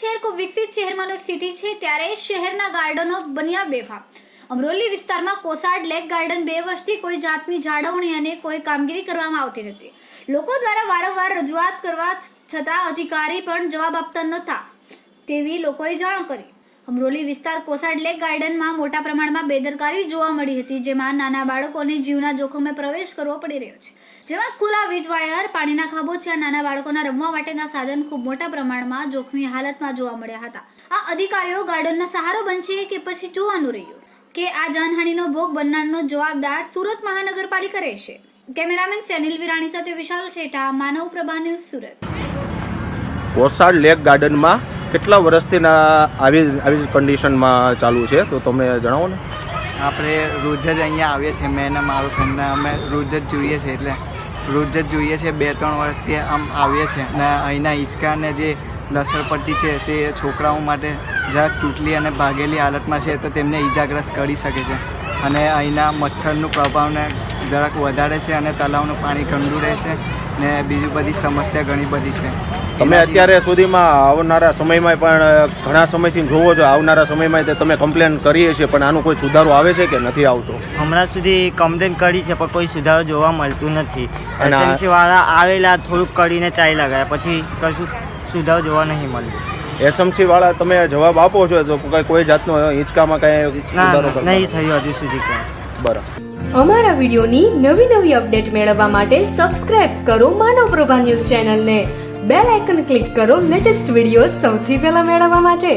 શહેર ખૂબ વિકસિત શહેરમાંનું એક સિટી છે, ત્યારે શહેરના ગાર્ડનો બન્યા બેફામ। અમરોલી વિસ્તારમાં કોસાડ લેક ગાર્ડન 2 વર્ષથી કોઈ જાતની જાળવણી અને કોઈ કામગીરી કરવામાં આવતી નથી। લોકો દ્વારા વારંવાર રજૂઆત કરવા છતાં અધિકારી પણ જવાબ આપતા નહોતા તેવી લોકોએ જાણ કરી। અમરોલી વિસ્તાર કોસાડ લેક ગાર્ડનમાં મોટા પ્રમાણમાં બેદરકારી જોવા મળી હતી, જેમાં નાના બાળકોને જીવના જોખમે પ્રવેશ કરવો પડી રહ્યો છે। જેમાં ખુલ્લા વીજ વાયર, પાણીના ખાબોચિયા, નાના બાળકોના રમવા માટેના સાધન ખૂબ મોટા પ્રમાણમાં જોખમી હાલતમાં જોવા મળ્યા હતા। આ અધિકારીઓ ગાર્ડનનો સહારો બનશે કે પછી જોવાનું રહ્યું કે આ જાનહાનિનો ભોગ બનનારનો જવાબદાર સુરત મહાનગરપાલિકા રહેશે। કેમેરામેન સેનિલ વિરાણી સાથે વિશાલ શેઠા, માનવ પ્રભા ન્યૂઝ, સુરત। કોસાડ લેક ગાર્ડનમાં કેટલા વર્ષથી આવી કન્ડિશનમાં ચાલુ છે, તો તમે જણાવો ને। આપણે રોજ જ અહીંયા આવીએ છીએ, મેં અને મારો ફ્રેન્ડ અમે રોજ જ જોઈએ છીએ, એટલે રોજ જ જોઈએ છીએ। 2-3 વર્ષથી આમ આવીએ છીએ ને અહીંના હિંચકા અને જે લસણપટ્ટી છે તે છોકરાઓ માટે જરાક તૂટેલી અને ભાગેલી હાલતમાં છે, તો તેમને ઈજાગ્રસ્ત કરી શકે છે। અને અહીંના મચ્છરનું પ્રભાવને જરાક વધારે છે અને તળાવનું પાણી ગંદુ રહે છે ને બીજી બધી સમસ્યા ઘણી બધી છે। તમે અત્યારે સુધીમાં આવનારા સમયમાં પણ ઘણા સમયથી જોવો છો, આવનારા સમયમાં તમે કમ્પ્લેન કરીએ છીએ, પણ આનો કોઈ સુધારો આવે છે કે નથી આવતો? હમણાં સુધી કમ્પ્લેન કરી છે પણ કોઈ સુધારો જોવા મળતું નથી। એસએમસી વાળા આવેલા, થોડુંક કરીને ચાલ્યા ગયા, પછી કશું સુધારો જોવા નહીં મળ્યો। એસએમસી વાળા તમે જવાબ આપો છો તો કોઈ જાતનો હિંચકામાં કઈ સુધારો નહીં થયો હજુ સુધી કાંઈ। બરાબર। અમારા વિડીયોની નવી અપડેટ મેળવવા માટે સબસ્ક્રાઇબ કરો માનવ પ્રભા ન્યૂઝ ચેનલને, બેલ આઇકન ક્લિક કરો લેટેસ્ટ વિડીયો સૌથી પહેલા મેળવવા માટે।